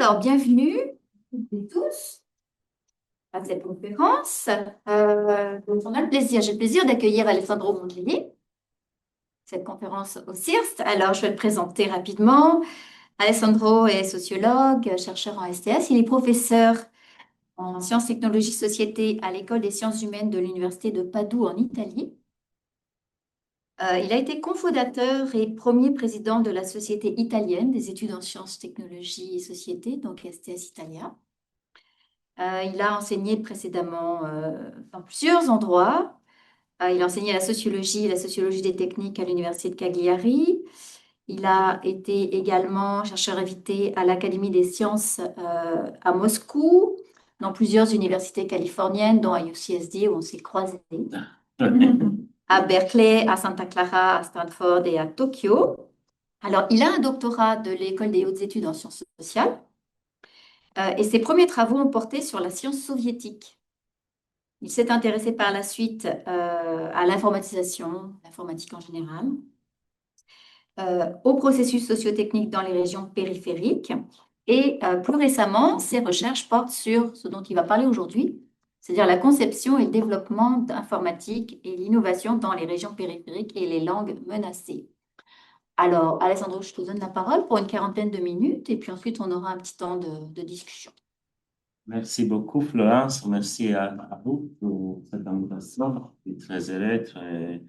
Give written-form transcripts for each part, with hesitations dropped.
Alors, bienvenue toutes et tous à cette conférence. Donc, on a j'ai le plaisir d'accueillir Alessandro Mongeli, cette conférence au CIRST. Alors, je vais le présenter rapidement. Alessandro est sociologue, chercheur en STS. Il est professeur en sciences, technologies, société à l'École des sciences humaines de l'Université de Padoue en Italie. Il a été cofondateur et premier président de la Société italienne des études en sciences, technologies et société, donc STS Italia. Il a enseigné précédemment dans plusieurs endroits. Il a enseigné la sociologie des techniques à l'Université de Cagliari. Il a été également chercheur invité à l'Académie des sciences à Moscou, dans plusieurs universités californiennes, dont à UCSD où on s'est croisés, à Berkeley, à Santa Clara, à Stanford et à Tokyo. Alors, il a un doctorat de l'École des hautes études en sciences sociales et ses premiers travaux ont porté sur la science soviétique. Il s'est intéressé par la suite à l'informatisation, l'informatique en général, aux processus sociotechniques dans les régions périphériques. Et plus récemment, ses recherches portent sur ce dont il va parler aujourd'hui, c'est-à-dire la conception et le développement d'informatique et l'innovation dans les régions périphériques et les langues menacées. Alors, Alessandro, je te donne la parole pour une quarantaine de minutes et puis ensuite on aura un petit temps de discussion. Merci beaucoup, Florence. Merci à vous pour cette invitation. Je suis très heureux, très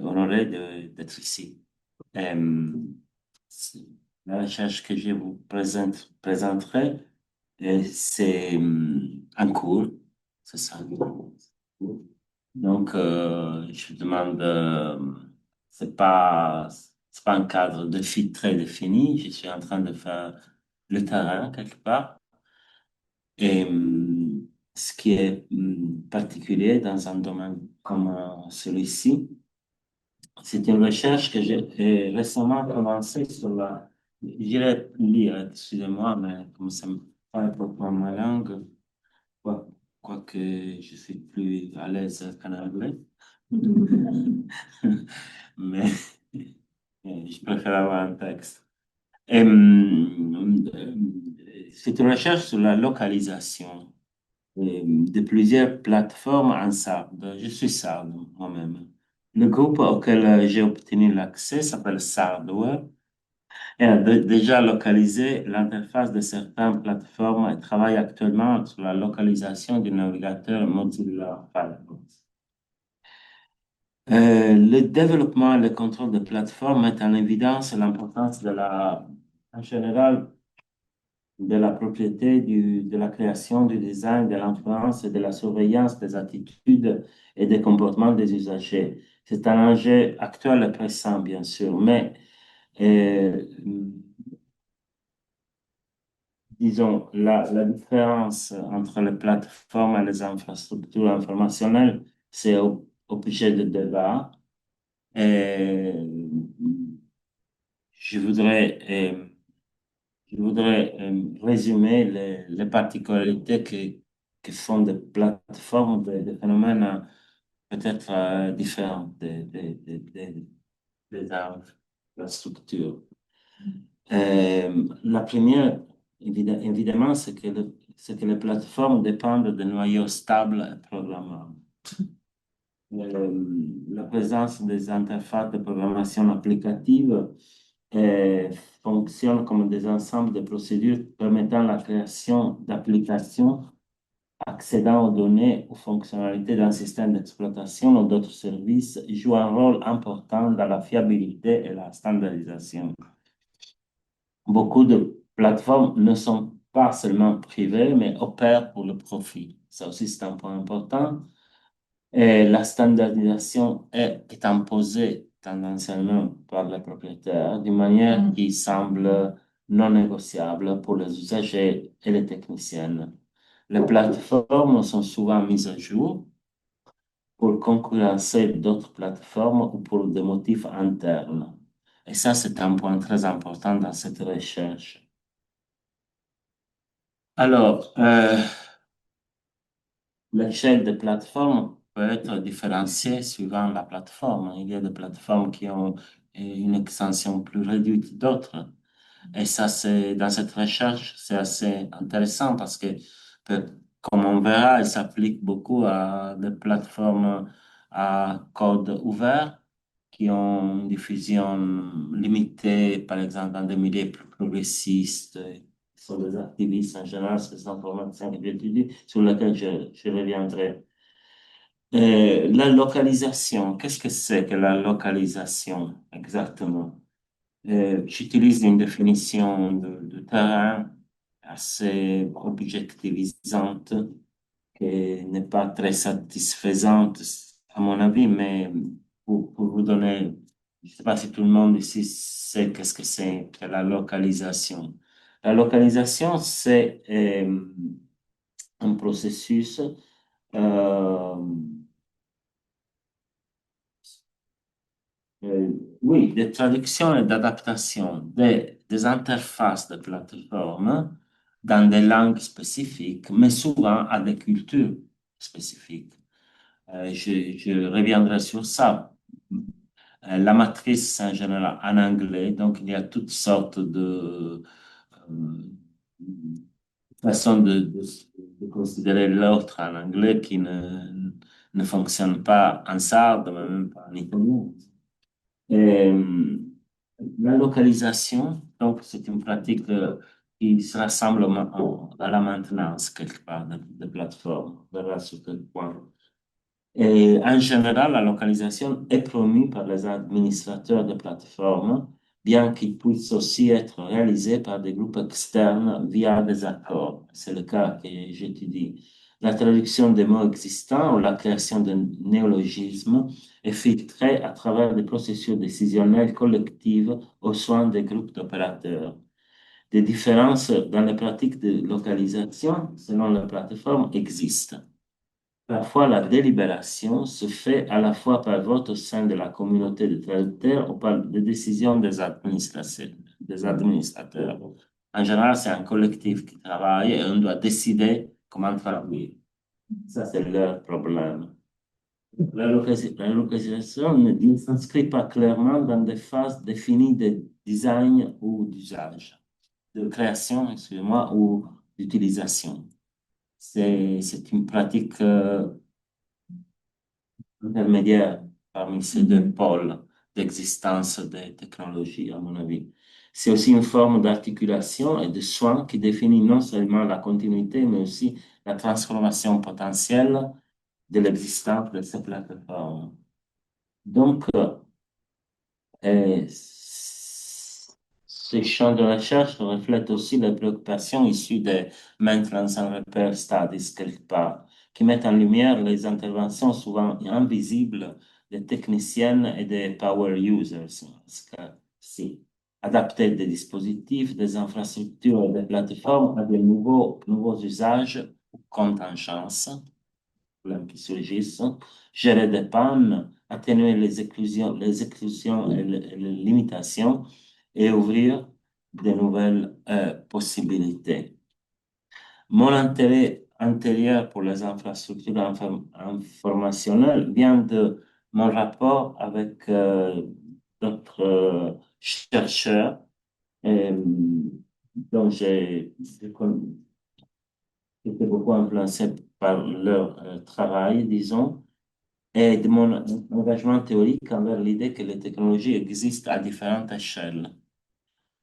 honoré d'être ici. Euh, la recherche que je vous présenterai, c'est en cours. C'est ça. Donc, je demande, c'est pas un cadre très défini. Je suis en train de faire le terrain quelque part. Et ce qui est particulier dans un domaine comme celui-ci, c'est une recherche que j'ai récemment commencée sur la... J'irai lire, excusez-moi, mais comme ça me parle pas ma langue, quoi- quoique je suis plus à l'aise qu'en anglais. Mais je préfère avoir un texte. C'est une recherche sur la localisation de plusieurs plateformes en sarde. Je suis sarde moi-même. Le groupe auquel j'ai obtenu l'accès s'appelle Sardware et a déjà localisé l'interface de certaines plateformes et travaille actuellement sur la localisation du navigateur Mozilla Firefox. Le développement et le contrôle de plateformes mettent en évidence l'importance en général, de la propriété de la création, du design, de l'influence et de la surveillance des attitudes et des comportements des usagers. C'est un enjeu actuel et pressant, bien sûr, mais euh, disons, la différence entre les plateformes et les infrastructures informationnelles, c'est objet de débat. Et je voudrais résumer les particularités que font des plateformes, des phénomènes peut-être différents des infrastructures. La première, évidemment, c'est que les plateformes dépendent de noyaux stables et programmables. La présence des interfaces de programmation applicative euh, fonctionne comme des ensembles de procédures permettant la création d'applications accédant aux données ou fonctionnalités d'un système d'exploitation ou d'autres services jouent un rôle important dans la fiabilité et la standardisation. Beaucoup de plateformes ne sont pas seulement privées, mais opèrent pour le profit. Ça aussi, c'est un point important. Et la standardisation est imposée tendanciellement par les propriétaires d'une manière qui semble non négociable pour les usagers et les techniciens. Les plateformes sont souvent mises à jour pour concurrencer d'autres plateformes ou pour des motifs internes. Et ça, c'est un point très important dans cette recherche. Alors, l'échelle de plateforme peut être différenciée suivant la plateforme. Il y a des plateformes qui ont une extension plus réduite d'autres. Et ça, dans cette recherche, c'est assez intéressant parce que, comme on verra, elle s'applique beaucoup à des plateformes à code ouvert qui ont une diffusion limitée, par exemple, dans des milieux plus progressistes, qui sont des activistes en général, c'est des informations que j'étudie, sur lesquelles je reviendrai. La localisation, qu'est-ce que c'est que la localisation exactement? J'utilise une définition de terrain assez objectivisante qui n'est pas très satisfaisante à mon avis, mais pour vous donner, je ne sais pas si tout le monde ici sait qu'est-ce que c'est que la localisation. La localisation, c'est un processus euh, Euh, oui, de traduction et d'adaptation des interfaces de plateformes dans des langues spécifiques, mais souvent à des cultures spécifiques. Je reviendrai sur ça. La matrice, c'est en général en anglais, donc il y a toutes sortes de façons de considérer l'autre en anglais qui ne fonctionnent pas en sarde, mais même pas en italien. Euh, la localisation, donc c'est une pratique qui se rassemble à la maintenance quelque part de plateformes. On verra sur quel point. Et en général, la localisation est promue par les administrateurs de plateformes, bien qu'il puisse aussi être réalisé par des groupes externes via des accords. C'est le cas que j'étudie. La traduction des mots existants ou la création de néologismes est filtrée à travers des processus décisionnels collectifs aux soins des groupes d'opérateurs. Des différences dans les pratiques de localisation selon la plateforme existent. Parfois, la délibération se fait à la fois par vote au sein de la communauté de traducteurs ou par des décisions des administrateurs. En général, c'est un collectif qui travaille et on doit décider comment traduire. Ça, c'est leur problème. La localisation ne s'inscrit pas clairement dans des phases définies de design ou d'usage, de création, excusez-moi, ou d'utilisation. C'est une pratique intermédiaire parmi ces deux pôles d'existence des technologies, à mon avis. C'est aussi une forme d'articulation et de soin qui définit non seulement la continuité, mais aussi la transformation potentielle de l'existence de ces plateformes. Donc, ces champs de recherche reflètent aussi les préoccupations issues des Maintenance and Repair Studies, quelque part, qui mettent en lumière les interventions souvent invisibles des techniciennes et des power users, parce que si adapter des dispositifs, des infrastructures et des plateformes à de nouveaux usages ou contingences problèmes qui surgissent, gérer des pannes, atténuer les exclusions et les limitations et ouvrir de nouvelles possibilités. Mon intérêt antérieur pour les infrastructures informationnelles vient de mon rapport avec d'autres chercheurs dont été beaucoup influencé par leur travail, disons, et de mon engagement théorique envers l'idée que les technologies existent à différentes échelles,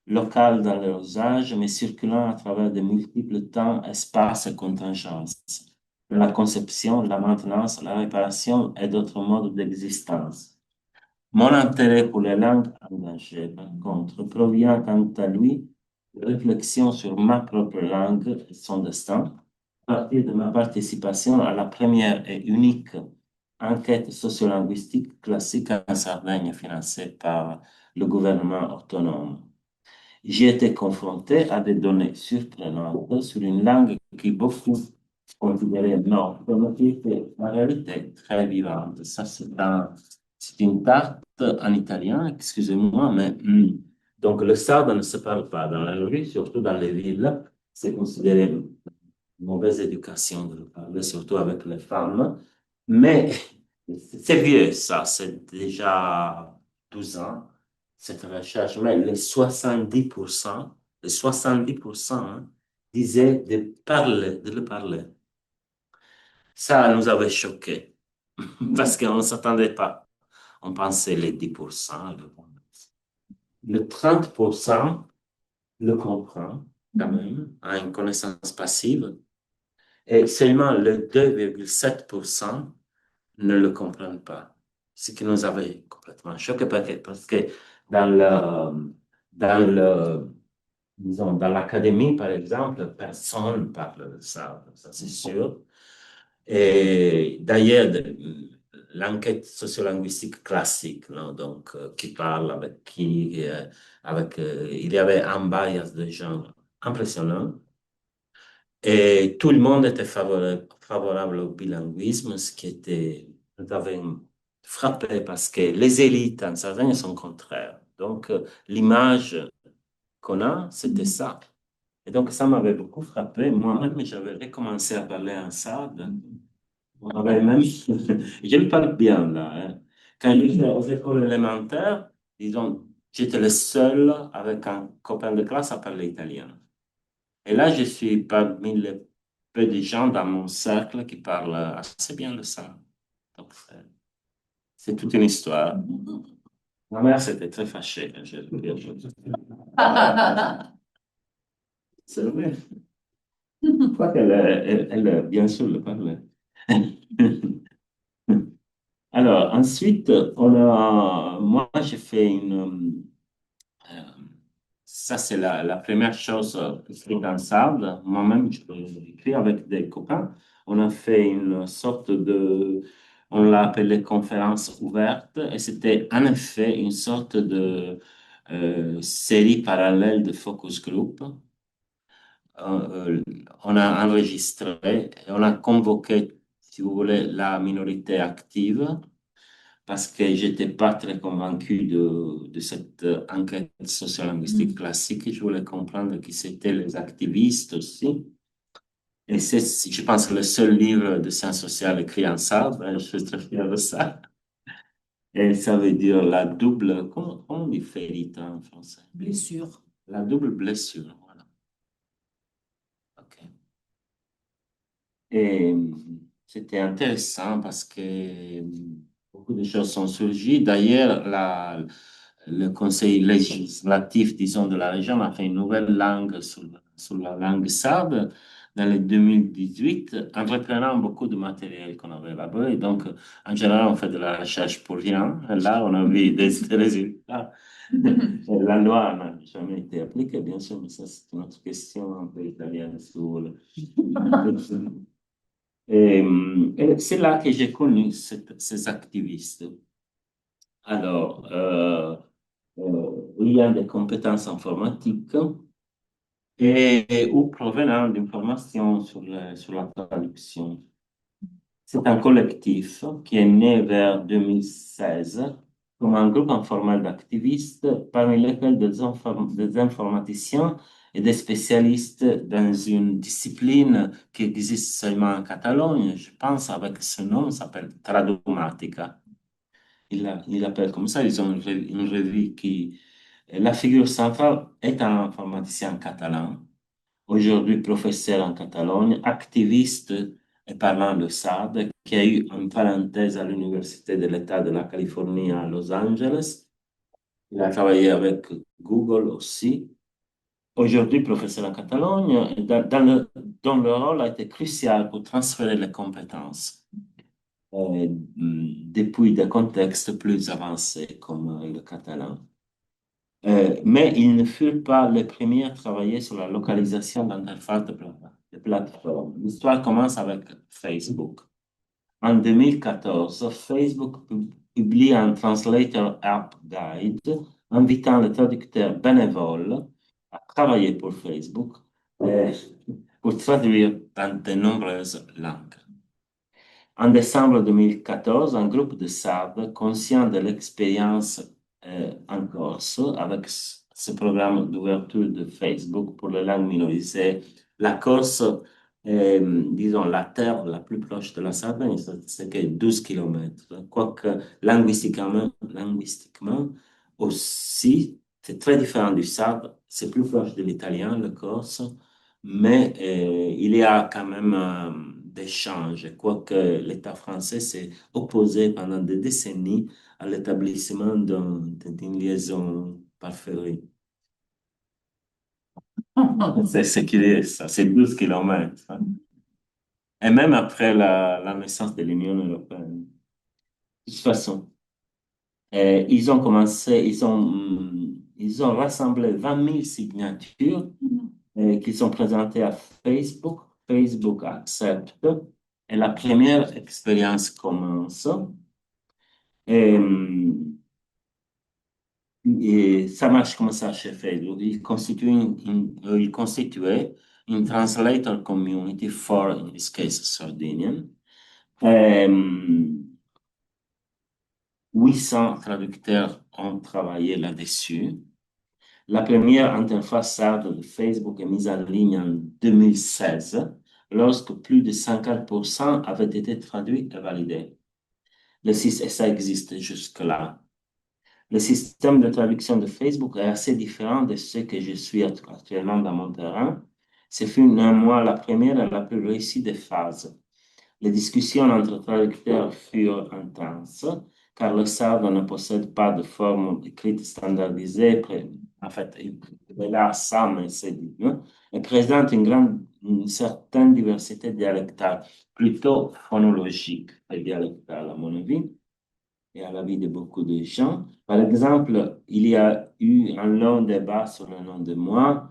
locales dans leur usage, mais circulant à travers de multiples temps, espaces et contingences. La conception, la maintenance, la réparation et d'autres modes d'existence. Mon intérêt pour les langues engagées, par contre, provient quant à lui de réflexions sur ma propre langue et son destin, à partir de ma participation à la première et unique enquête sociolinguistique classique en Sardaigne financée par le gouvernement autonome. J'ai été confronté à des données surprenantes sur une langue qui beaucoup considéraient morte, mais qui était en réalité très vivante. Ça, c'est une tarte en italien, excusez-moi, mais donc le sarde ne se parle pas dans la rue, surtout dans les villes. C'est considéré une mauvaise éducation de le parler, surtout avec les femmes. Mais c'est vieux, ça, c'est déjà 12 ans. cette recherche, mais les 70% hein, disaient de le parler. Ça nous avait choqués parce qu'on ne s'attendait pas. On pensait les 10%. Le 30% le comprend quand même, a une connaissance passive, et seulement le 2,7% ne le comprennent pas. Ce qui nous avait complètement choqué parce que dans dans le, disons, dans l'académie, par exemple, personne ne parle de ça c'est sûr. Et d'ailleurs, l'enquête sociolinguistique classique, non? Donc, qui parle avec qui, il y avait un bias de genre impressionnant. Et tout le monde était favorable au bilinguisme, ce qui nous avait frappé parce que les élites en Sardaigne sont contraires. Donc, l'image qu'on a, c'était ça. Et donc, ça m'avait beaucoup frappé. Moi-même, j'avais recommencé à parler en sarde. On avait même, je le parle bien là. Hein. Quand j'étais aux écoles élémentaires, disons, j'étais le seul avec un copain de classe à parler italien. Et là, je suis parmi les peu de gens dans mon cercle qui parlent assez bien de ça. Donc, c'est toute une histoire. Ma mère, c'était très fâchée. Je veux dire. C'est vrai. Je crois qu'elle, bien sûr, le parlait. Alors, ensuite, moi, j'ai fait euh, ça, c'est la première chose que je fais dans Sable. Moi-même, je peux écrire avec des copains. On a fait une sorte on l'a appelé conférence ouverte, et c'était en effet une sorte de série parallèle de focus group. On a enregistré, et on a convoqué, si vous voulez, la minorité active parce que j'étais pas très convaincu de cette enquête sociolinguistique classique. Je voulais comprendre qui c'étaient les activistes aussi. Et c'est, je pense, le seul livre de sciences sociales écrit en sarde. Hein, je suis très fier de ça. Et ça veut dire la double, comment on dit ferita en français? Blessure. La double blessure, voilà. OK. Et c'était intéressant parce que beaucoup de choses sont surgies. D'ailleurs, le conseil législatif, disons, de la région a fait une nouvelle langue sur la langue sarde dans le 2018 en reprenant beaucoup de matériel qu'on avait là-bas. Et donc, en général, on fait de la recherche pour rien. Et là, on a vu des résultats. Et la loi n'a jamais été appliquée, bien sûr, mais ça, c'est une autre question un peu italienne sur et c'est là que j'ai connu ces activistes. Alors, il y a des compétences informatiques ou provenant d'une formation sur la traduction. C'est un collectif qui est né vers 2016 comme un groupe informel d'activistes, parmi lesquels des informaticiens et des spécialistes dans une discipline qui existe seulement en Catalogne. Je pense avec ce nom, ça s'appelle Tradumatica. Il appelle comme ça, ils ont une revue qui... La figure centrale est un informaticien catalan, aujourd'hui professeur en Catalogne, activiste et parlant de SAD, qui a eu une parenthèse à l'Université de l'État de la Californie à Los Angeles. Il a travaillé avec Google aussi. Aujourd'hui, professeur en Catalogne, dont le rôle a été crucial pour transférer les compétences depuis des contextes plus avancés comme le catalan. Mais ils ne furent pas les premiers à travailler sur la localisation d'interfaces de plateformes. L'histoire commence avec Facebook. En 2014, Facebook publie un Translator App Guide invitant les traducteurs bénévoles à travailler pour Facebook pour traduire dans de nombreuses langues. En décembre 2014, un groupe de Sardes, conscient de l'expérience en Corse, avec ce programme d'ouverture de Facebook pour les langues minorisées, la Corse est, disons, la terre la plus proche de la Sardaigne, c'est que 12 kilomètres. Quoique linguistiquement, aussi, c'est très différent du sarde, c'est plus proche de l'italien, le corse, mais il y a quand même des changes, quoique l'État français s'est opposé pendant des décennies à l'établissement d'une liaison par ferry. C'est ce qu'il est, ça, c'est 12 kilomètres, hein. Et même après la naissance de l'Union européenne. De toute façon, ils ont commencé, ils ont rassemblé 20 000 signatures qui sont présentées à Facebook. Facebook accepte. Et la première expérience commence. Et, et ça marche comme ça chez Facebook. Ils constituaient une translator community for, in this case, Sardinian. Et, 800 traducteurs ont travaillé là-dessus. La première interface SAD de Facebook est mise en ligne en 2016, lorsque plus de 50% avaient été traduits et validés. Et ça existe jusque-là. Le système de traduction de Facebook est assez différent de ce que je suis actuellement dans mon terrain. Ce fut néanmoins la première et la plus réussie des phases. Les discussions entre traducteurs furent intenses, car le sarde ne possède pas de forme écrite standardisée. En fait, il a ça, mais c'est et présente une certaine diversité dialectale, plutôt phonologique et dialectale, à mon avis, et à l'avis de beaucoup de gens. Par exemple, il y a eu un long débat sur le nom de moi.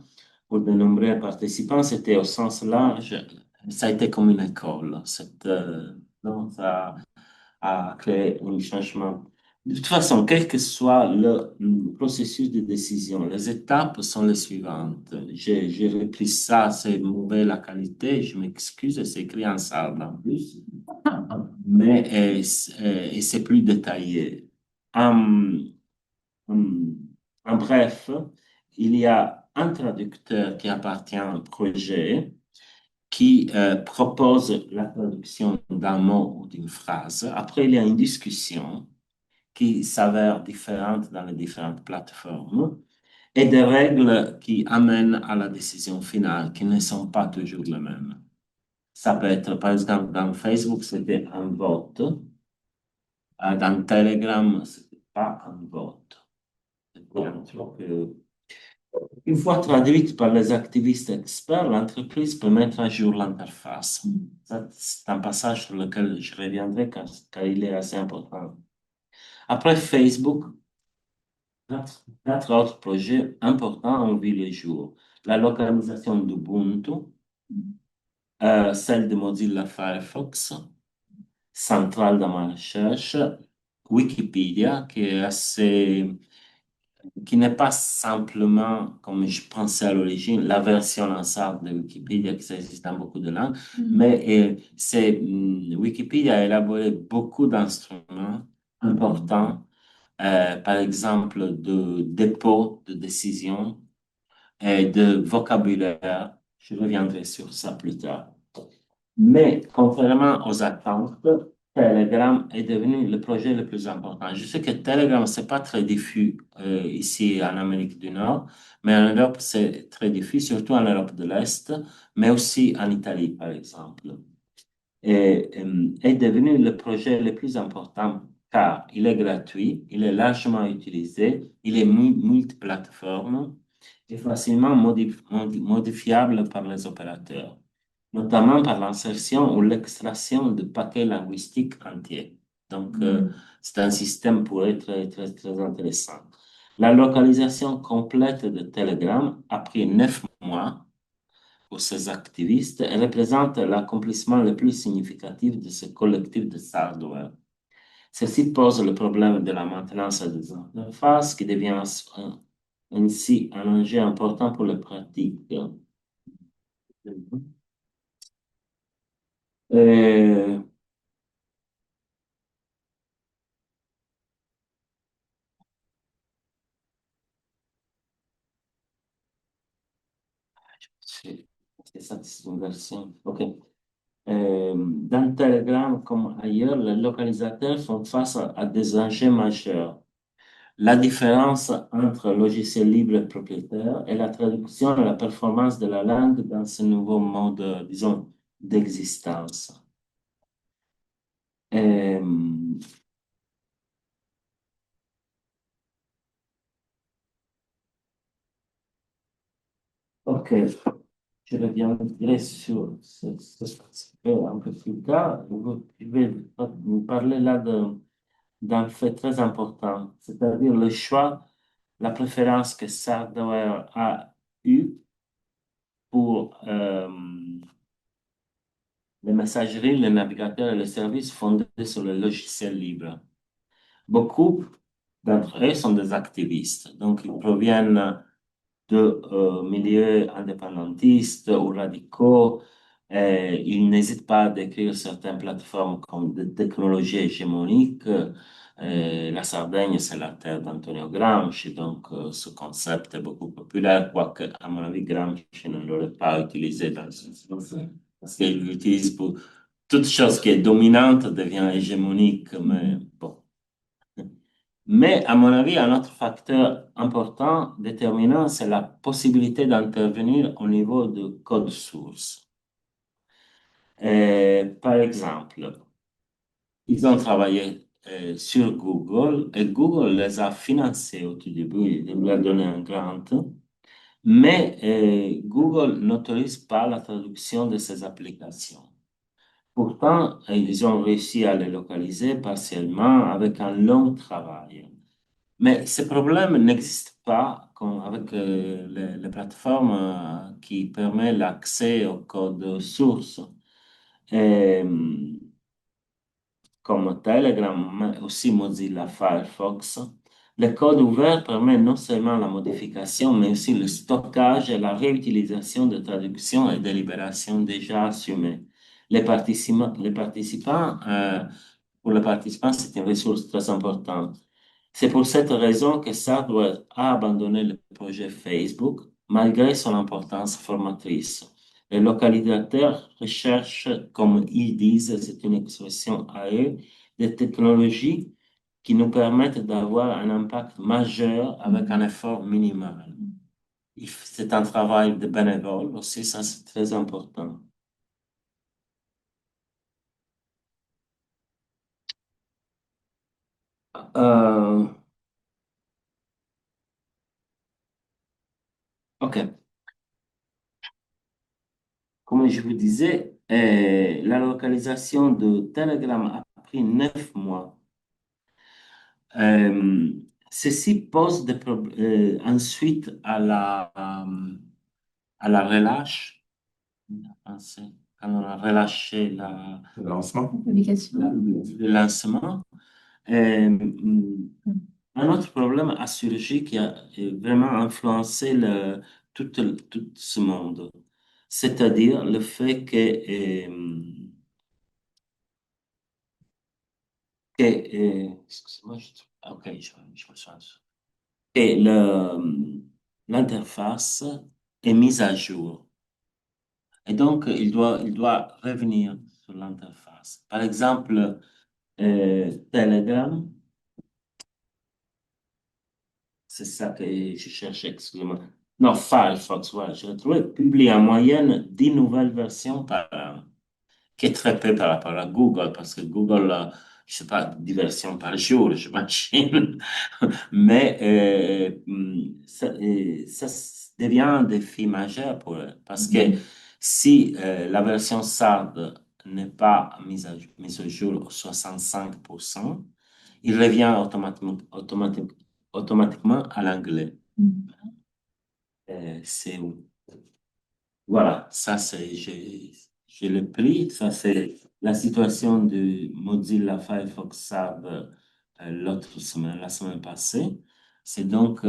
Pour de nombreux participants, c'était au sens large. Ça a été comme une école. Donc, ça a créé un changement. De toute façon, quel que soit le processus de décision, les étapes sont les suivantes. J'ai repris ça, c'est mauvais la qualité, je m'excuse, c'est écrit en sarde en plus, mais et c'est plus détaillé. En, en- en bref, il y a un traducteur qui appartient à un projet qui propose la traduction d'un mot ou d'une phrase. Après, il y a une discussion qui s'avère différente dans les différentes plateformes et des règles qui amènent à la décision finale qui ne sont pas toujours les mêmes. Ça peut être, par exemple, dans Facebook, c'était un vote. Dans Telegram, c'était pas un vote. C'était un truc, une fois traduite par les activistes experts, l'entreprise peut mettre à jour l'interface. C'est un passage sur lequel je reviendrai car il est assez important. Après Facebook, quatre autres projets importants ont vu le jour. La localisation d'Ubuntu, celle de Mozilla Firefox, centrale dans ma recherche, Wikipédia, qui n'est pas simplement, comme je pensais à l'origine, la version en sarde de Wikipédia qui existe dans beaucoup de langues, mais Wikipédia a élaboré beaucoup d'instruments importants, par exemple de dépôt de décision et de vocabulaire. Je reviendrai sur ça plus tard. Mais contrairement aux attentes, Telegram est devenu le projet le plus important. Je sais que Telegram, c'est pas très diffus ici en Amérique du Nord, mais en Europe, c'est très diffus, surtout en Europe de l'Est, mais aussi en Italie, par exemple. Et est devenu le projet le plus important car il est gratuit, il est largement utilisé, il est multiplateforme et facilement modifiable par les opérateurs, notamment par l'insertion ou l'extraction de paquets linguistiques entiers. Donc, c'est un système pour être très, très, très intéressant. La localisation complète de Telegram a pris 9 mois pour ces activistes et représente l'accomplissement le plus significatif de ce collectif de hardware. Ceci pose le problème de la maintenance des interfaces qui devient ainsi un enjeu important pour les pratiques. Euh, c'est ça, c'est une version. OK. Dans Telegram, comme ailleurs, les localisateurs font face à des enjeux majeurs. la différence entre logiciel libre et propriétaire et la traduction et la performance de la langue dans ce nouveau mode, disons, d'existence. Euh, ok, je reviendrai sur ce aspect un peu plus tard. Je vais vous parler là d'un fait très important, c'est-à-dire le choix, la préférence que Sartre a eue pour les messageries, les navigateurs et les services fondés sur le logiciel libre. Beaucoup d'entre eux sont des activistes, donc ils proviennent de milieux indépendantistes ou radicaux. Ils n'hésitent pas à décrire certaines plateformes comme des technologies hégémoniques. La Sardaigne, c'est la terre d'Antonio Gramsci, donc ce concept est beaucoup populaire, quoique, à mon avis, Gramsci ne l'aurait pas utilisé dans ce sens, parce qu'il l'utilise pour toute chose qui est dominante devient hégémonique, mais bon. Mais à mon avis, un autre facteur important, déterminant, c'est la possibilité d'intervenir au niveau de code source. Par exemple, ils ont travaillé sur Google et Google les a financés au tout début, ils leur a donné un grant, mais Google n'autorise pas la traduction de ces applications. Pourtant, ils ont réussi à les localiser partiellement avec un long travail. Mais ce problème n'existe pas avec les plateformes qui permettent l'accès au code source. Et, comme Telegram, mais aussi Mozilla Firefox. Le code ouvert permet non seulement la modification, mais aussi le stockage et la réutilisation de traductions et de libérations déjà assumées. Pour les participants, c'est une ressource très importante. C'est pour cette raison que Sartre a abandonné le projet Facebook, malgré son importance formatrice. Les localisateurs recherchent, comme ils disent, c'est une expression à eux, des technologies qui nous permettent d'avoir un impact majeur avec un effort minimal. C'est un travail de bénévole aussi, ça c'est très important. Euh, ok. Comme je vous disais, la localisation de Telegram a pris 9 mois. Euh, Ceci pose des problèmes ensuite à la relâche, en français, quand on a relâché Le lancement. le lancement. Un autre problème a surgi qui a vraiment influencé tout ce monde, c'est-à-dire le fait excusez-moi, ok, je me change. Et l'interface est mise à jour. Et donc, il doit revenir sur l'interface. Par exemple, Telegram, c'est ça que je cherchais, excusez-moi. Non, Firefox, voilà, je trouvé, publie en moyenne 10 nouvelles versions par an, qui est très peu par rapport à Google, parce que Google, je sais pas, 10 versions par jour, j'imagine. Mais ça devient un défi majeur pour eux, parce que si la version SARD n'est pas mise à jour à 65%, il revient automatiquement à l'anglais. C'est voilà, ça c'est, je l'ai pris, ça c'est la situation de Mozilla Firefox SAB l'autre semaine, la semaine passée. C'est donc,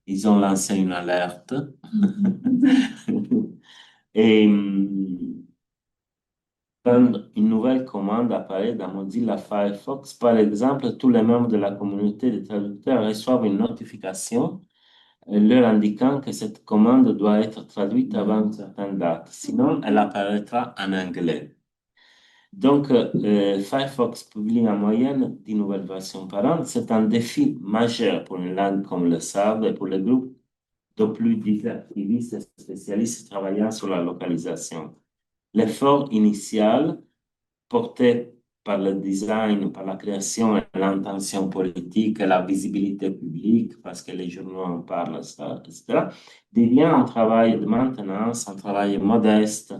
ils ont lancé une alerte. Et quand une nouvelle commande apparaît dans Mozilla Firefox, par exemple, tous les membres de la communauté des traducteurs reçoivent une notification leur indiquant que cette commande doit être traduite avant une certaine date. Sinon, elle apparaîtra en anglais. Donc, Firefox publie en moyenne 10 nouvelles versions par an. C'est un défi majeur pour une langue comme le Sarde et pour les groupes de plus d'activistes et spécialistes travaillant sur la localisation. L'effort initial porté par le design, par la création et l'intention politique et la visibilité publique, parce que les journaux en parlent, ça, etc., devient un travail de maintenance, un travail modeste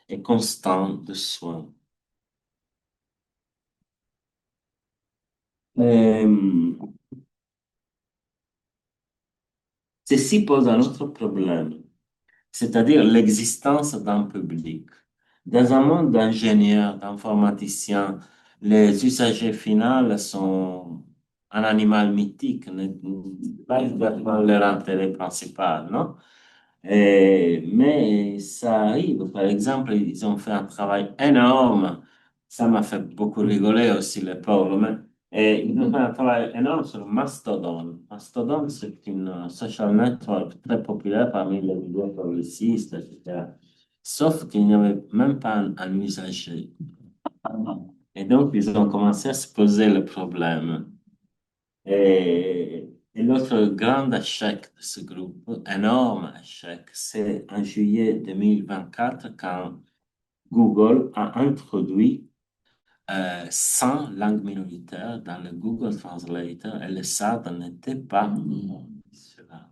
et constant de soins. Euh, Ceci pose un autre problème, c'est-à-dire l'existence d'un public. Dans un monde d'ingénieurs, d'informaticiens, les usagers finaux sont un animal mythique, pas exactement leur intérêt principal, non? Mais ça arrive, par exemple, ils ont fait un travail énorme. Ça m'a fait beaucoup rigoler aussi, les pauvres. Et ils ont fait un travail énorme sur Mastodon. Mastodon, c'est une social network très populaire parmi les vidéos progressistes, etc. Sauf qu'il n'y avait même pas un usager. Et donc, ils ont commencé à se poser le problème. Et l'autre grand échec de ce groupe, énorme échec, c'est en juillet 2024 quand Google a introduit 100 langues minoritaires dans le Google Translator et le SAD n'était pas cela.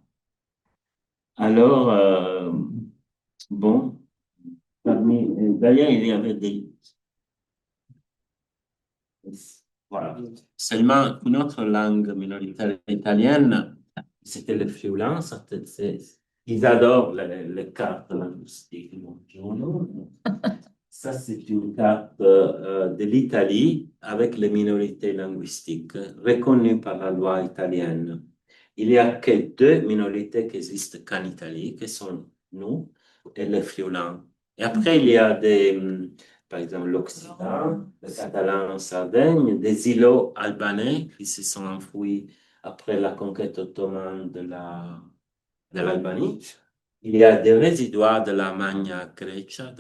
Alors, bon, d'ailleurs, il y avait des... Voilà. Seulement une autre langue minoritaire italienne, c'était le friulin. Ils adorent les cartes linguistiques. Ça, c'est une carte de l'Italie avec les minorités linguistiques reconnues par la loi italienne. Il n'y a que deux minorités qui existent qu'en Italie, qui sont nous et les friulans. Et après, il y a par exemple, l'Occitan, le catalan en Sardaigne, des îlots albanais qui se sont enfouis après la conquête ottomane de l'Albanie. Il y a des résidoires de la Magna Grecia,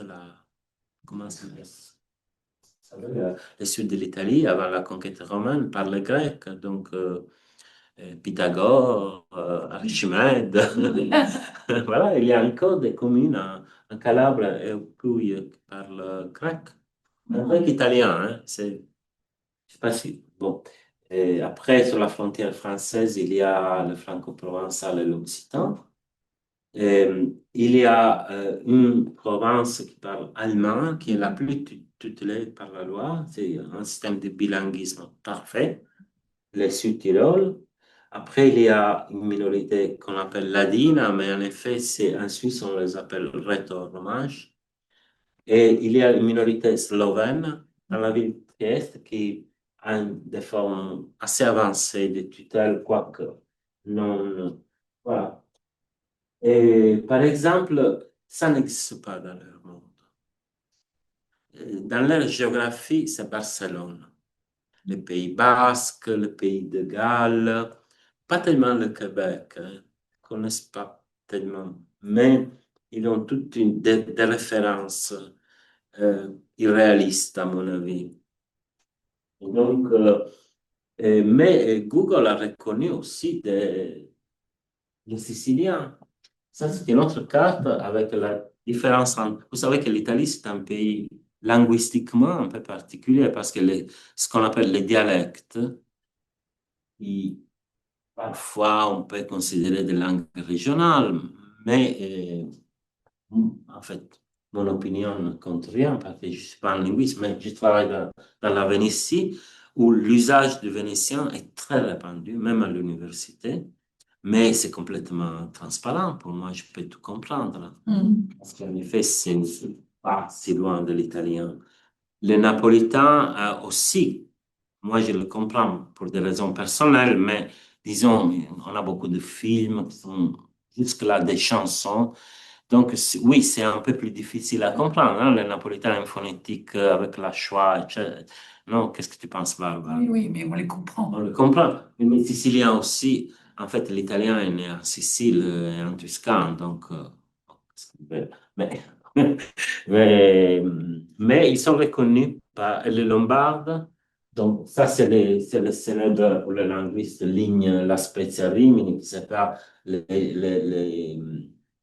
comment ça s'appelle? Le sud de l'Italie, avant la conquête romaine, par les Grecs. Donc, Pythagore, Archimède. Voilà, il y a encore des communes en Calabre et au Puglia qui parlent grec. Un grec italien, hein, je sais pas si. Bon. Et après, sur la frontière française, il y a le franco-provençal et l'occitan. Il y a une province qui parle allemand, qui est la plus tutelée par la loi. C'est un système de bilinguisme parfait, les Sud-Tirol. Après, il y a une minorité qu'on appelle ladine, mais en effet, c'est en Suisse, on les appelle rhéto-romanche. Et il y a une minorité slovène dans la ville de Trieste qui a des formes assez avancées de tutelle, quoique non. Voilà. Et par exemple, ça n'existe pas dans leur monde. Dans leur géographie, c'est Barcelone, le Pays basque, le Pays de Galles, pas tellement le Québec, hein, ils ne connaissent pas tellement, mais ils ont toutes des références irréalistes, à mon avis. Donc, mais Google a reconnu aussi les Siciliens. Ça, c'est une autre carte avec la différence entre... Vous savez que l'Italie, c'est un pays linguistiquement un peu particulier parce que ce qu'on appelle les dialectes, parfois on peut considérer des langues régionales, mais en fait, mon opinion ne compte rien parce que je ne suis pas un linguiste, mais je travaille dans la Vénétie où l'usage du vénitien est très répandu, même à l'université. Mais c'est complètement transparent. Pour moi, je peux tout comprendre. Parce qu'en effet, c'est pas si loin de l'italien. Le napolitain aussi, moi, je le comprends pour des raisons personnelles, mais disons, on a beaucoup de films qui sont jusque-là des chansons. Donc, oui, c'est un peu plus difficile à comprendre, hein, le napolitain phonétique avec la schwa, etc. Non, qu'est-ce que tu penses, Barbara? Oui, oui, mais on les comprend. On le comprend. Mais les Siciliens aussi, en fait, l'italien est né en Sicile et en Toscane, donc, mais, mais, mais ils sont reconnus par les Lombards. Donc, ça, c'est le célèbre pour le linguiste Ligne La Spezia Rimini, qui sépare les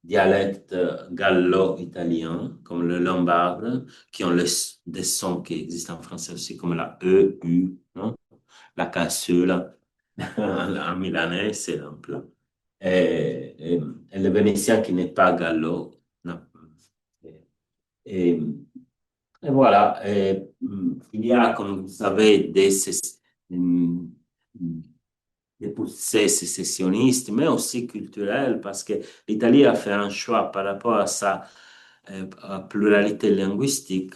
dialectes gallo-italiens, comme le lombard, qui ont des sons qui existent en français aussi, comme la E, U, hein, la cassure, en milanais, c'est un plat. Et le vénitien qui n'est pas gallo. Non. Et, et voilà, il y a, comme vous savez, hum, des poussées sécessionnistes, mais aussi culturelles, parce que l'Italie a fait un choix par rapport à sa pluralité linguistique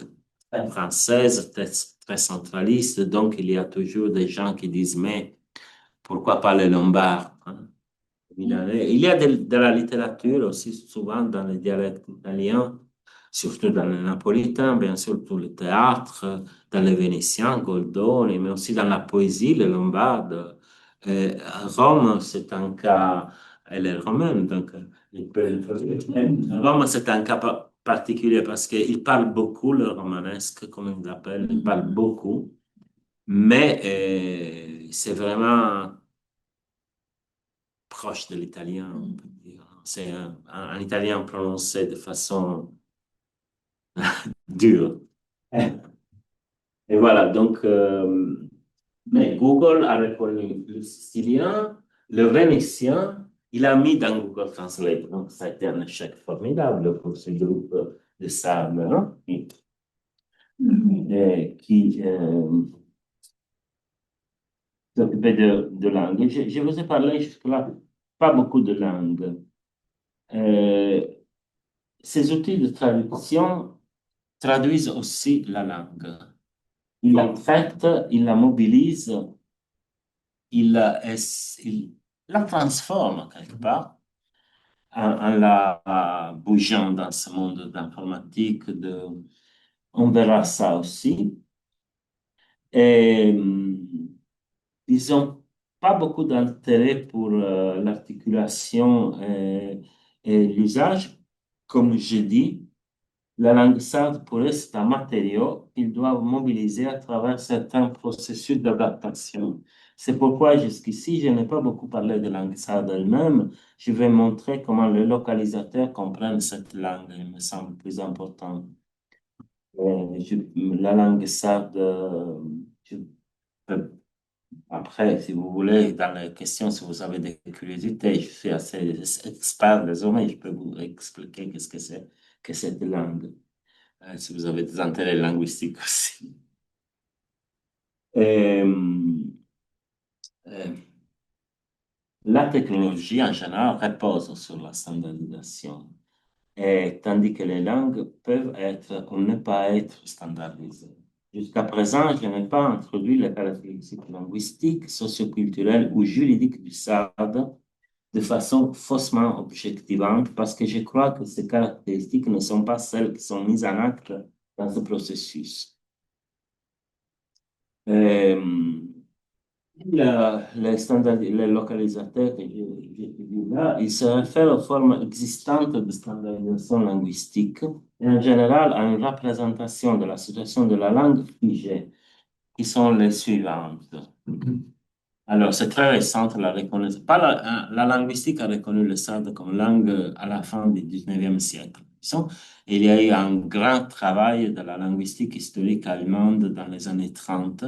française, très centraliste. Donc, il y a toujours des gens qui disent, mais pourquoi pas les Lombards, hein? Il y a de la littérature aussi, souvent dans les dialectes italiens, surtout dans le napolitain, bien sûr, pour le théâtre, dans le vénitien, Goldoni, mais aussi dans la poésie, le lombarde. Rome, c'est un cas, elle est romaine, donc Rome, c'est un cas particulier parce qu'il parle beaucoup le romanesque, comme on l'appelle, il parle beaucoup, mais c'est vraiment proche de l'italien, on peut dire. C'est un italien prononcé de façon dure. Et voilà, donc, mais Google a reconnu le sicilien, le vénitien, il a mis dans Google Translate. Donc, ça a été un échec formidable pour ce groupe de sables, hein, qui s'occupait de langue. Je vous ai parlé jusque-là, pas beaucoup de langues. Euh, Ces outils de traduction traduisent aussi la langue. Ils la traitent, ils la mobilisent, ils la transforment quelque part en la bougeant dans ce monde d'informatique. On verra ça aussi. Et ils n'ont pas beaucoup d'intérêt pour l'articulation et l'usage. Comme je dis, la langue sarde, pour eux, c'est un matériau qu'ils doivent mobiliser à travers certains processus d'adaptation. C'est pourquoi jusqu'ici, je n'ai pas beaucoup parlé de langue sarde elle-même. Je vais montrer comment les localisateurs comprennent cette langue. Il me semble plus important. La langue sarde, je peux après, si vous voulez, dans les questions, si vous avez des curiosités, je suis assez expert désormais, je peux vous expliquer qu'est-ce que c'est que cette langue, si vous avez des intérêts linguistiques aussi. Et, euh, la technologie en général repose sur la standardisation, et, tandis que les langues peuvent être ou ne pas être standardisées. Jusqu'à présent, je n'ai pas introduit les caractéristiques linguistiques, socioculturelles ou juridiques du SAD de façon faussement objectivante parce que je crois que ces caractéristiques ne sont pas celles qui sont mises en acte dans ce processus. Euh, les localisateurs que j'ai dit là, ils se réfèrent aux formes existantes de standardisation linguistique et en général à une représentation de la situation de la langue figée, qui sont les suivantes. Alors, c'est très récent, la reconnaissance. Pas la linguistique a reconnu le sarde comme langue à la fin du 19e siècle. Il y a eu un grand travail de la linguistique historique allemande dans les années 30,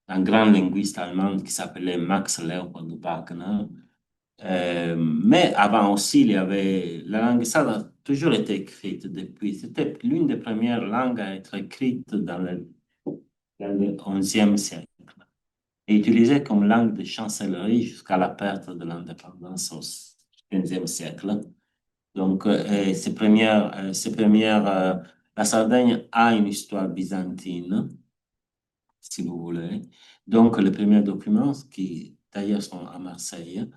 un grand linguiste allemand qui s'appelait Max Leopold Wagner. Mais avant aussi, il y avait la langue sarde a toujours été écrite depuis. C'était l'une des premières langues à être écrite dans le 11e siècle et utilisée comme langue de chancellerie jusqu'à la perte de l'indépendance au XVe siècle. Donc, la Sardaigne a une histoire byzantine, si vous voulez. Donc, les premiers documents, qui d'ailleurs sont à Marseille,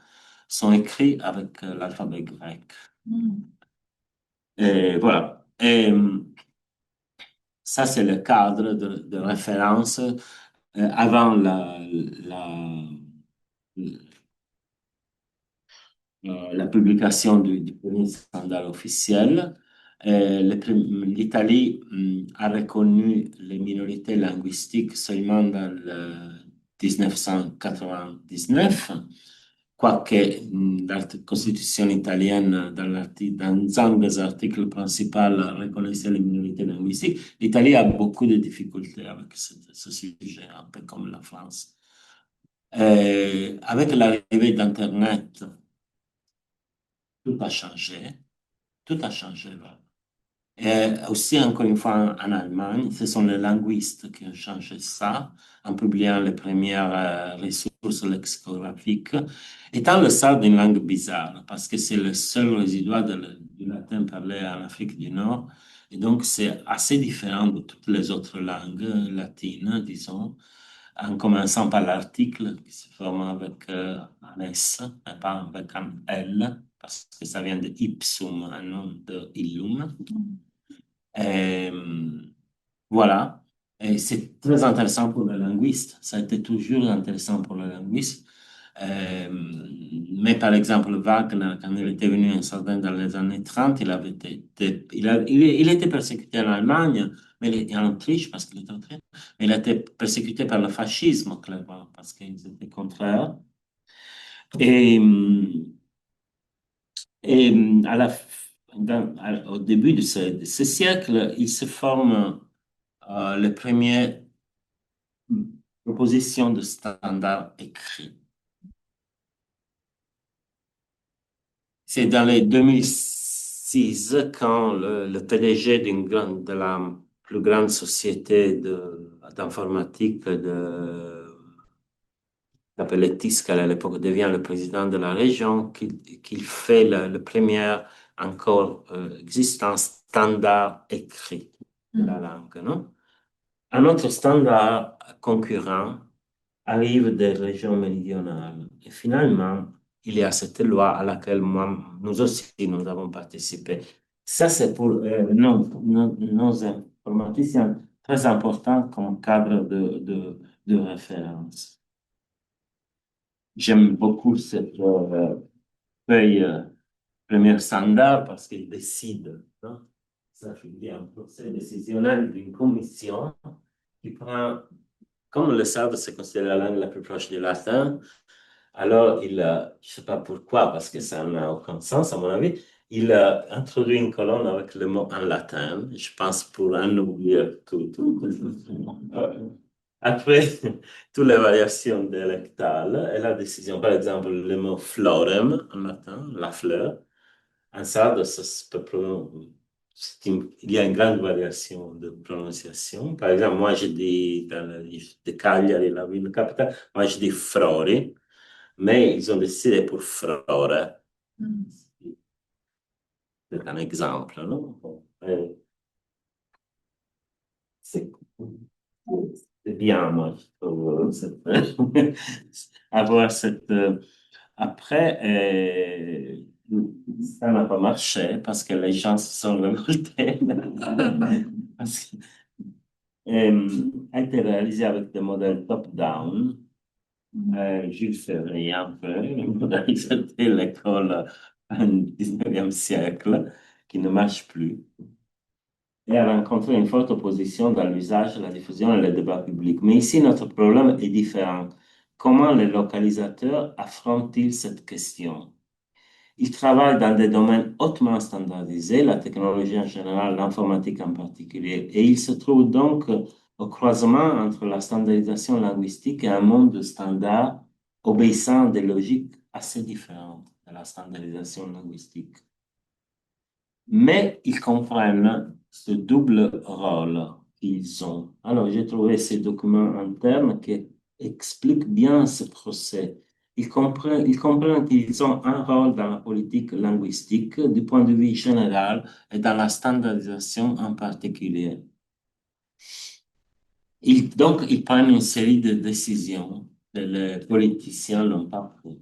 sont écrits avec l'alphabet grec. Et voilà. Et ça, c'est le cadre de référence avant la publication du premier standard officiel. L'Italie a reconnu les minorités linguistiques seulement dans le 1999, quoique la Constitution italienne, dans un des articles principaux, reconnaissait les minorités linguistiques. L'Italie a beaucoup de difficultés avec ce sujet, un peu comme la France. Avec l'arrivée d'Internet, tout a changé. Tout a changé, là. Et aussi, encore une fois, en Allemagne, ce sont les linguistes qui ont changé ça en publiant les premières ressources lexicographiques, étant le sarde une langue bizarre, parce que c'est le seul résiduat du latin parlé en Afrique du Nord. Et donc, c'est assez différent de toutes les autres langues latines, disons, en commençant par l'article qui se forme avec un S et pas avec un L, parce que ça vient de ipsum, un nom de illum. Et, voilà. Et c'est très intéressant pour le linguiste. Ça a été toujours intéressant pour le linguiste. Mais par exemple, Wagner, quand il était venu en Sardaigne dans les années 30, il avait il était persécuté en Allemagne, et en Autriche, parce qu'il était autrichien, mais il a été persécuté par le fascisme, clairement, parce qu'ils étaient contraires. Et, à au début de ce siècle, il se forme les premières propositions de standards écrits. C'est dans les 2006 quand le PDG de la plus grande société d'informatique s'appelait Tiscal à l'époque, devient le président de la région, qu'il fait le premier encore existant standard écrit de la langue, non? Un autre standard concurrent arrive des régions méridionales. Et finalement, il y a cette loi à laquelle nous aussi, nous avons participé. Ça, c'est pour nos informaticiens très important comme cadre de référence. J'aime beaucoup cette feuille premier standard parce qu'il décide. Non? Ça veut dire un procès décisionnel d'une commission qui prend, comme le sarde c'est considéré la langue la plus proche du latin, alors je ne sais pas pourquoi, parce que ça n'a aucun sens à mon avis, il a introduit une colonne avec le mot en latin, je pense pour ennoblir tout. Après, toutes les variations dialectales et la décision, par exemple, le mot florem en latin, la fleur, en sarde, ça se peut il y a une grande variation de prononciation. Par exemple, moi, je dis, dans de Cagliari, la ville capitale, moi, je dis frori, mais ils ont décidé pour frore. C'est un exemple, non? C'est bien, moi, je trouve, avoir cette... Après, ça n'a pas marché parce que les gens se sont révoltés. Parce que, a été réalisé avec des modèles top-down. Jules Ferry, un peu, le modèle, c'était l'école du 19e siècle qui ne marche plus. Et a rencontré une forte opposition dans l'usage, la diffusion et le débat public. Mais ici, notre problème est différent. Comment les localisateurs affrontent-ils cette question? Ils travaillent dans des domaines hautement standardisés, la technologie en général, l'informatique en particulier, et ils se trouvent donc au croisement entre la standardisation linguistique et un monde de standards obéissant à des logiques assez différentes de la standardisation linguistique. Mais ils comprennent ce double rôle qu'ils ont. Alors, j'ai trouvé ces documents internes qui expliquent bien ce procès. Ils comprennent qu'ils ont un rôle dans la politique linguistique du point de vue général et dans la standardisation en particulier. Donc, ils prennent une série de décisions que les politiciens n'ont pas prises.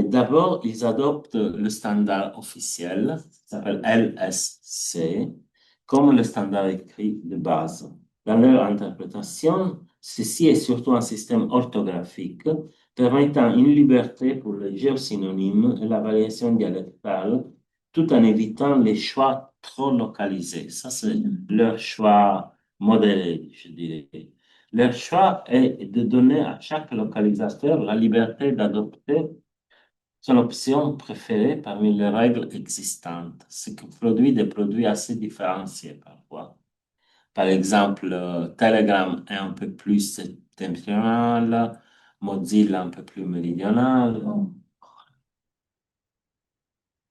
D'abord, ils adoptent le standard officiel, qui s'appelle LSC, comme le standard écrit de base. Dans leur interprétation, ceci est surtout un système orthographique permettant une liberté pour les géosynonymes et la variation dialectale tout en évitant les choix trop localisés. Ça, c'est leur choix modéré, je dirais. Leur choix est de donner à chaque localisateur la liberté d'adopter son option préférée parmi les règles existantes, ce qui produit des produits assez différenciés parfois. Par exemple, Telegram est un peu plus septentrional, Mozilla un peu plus méridional.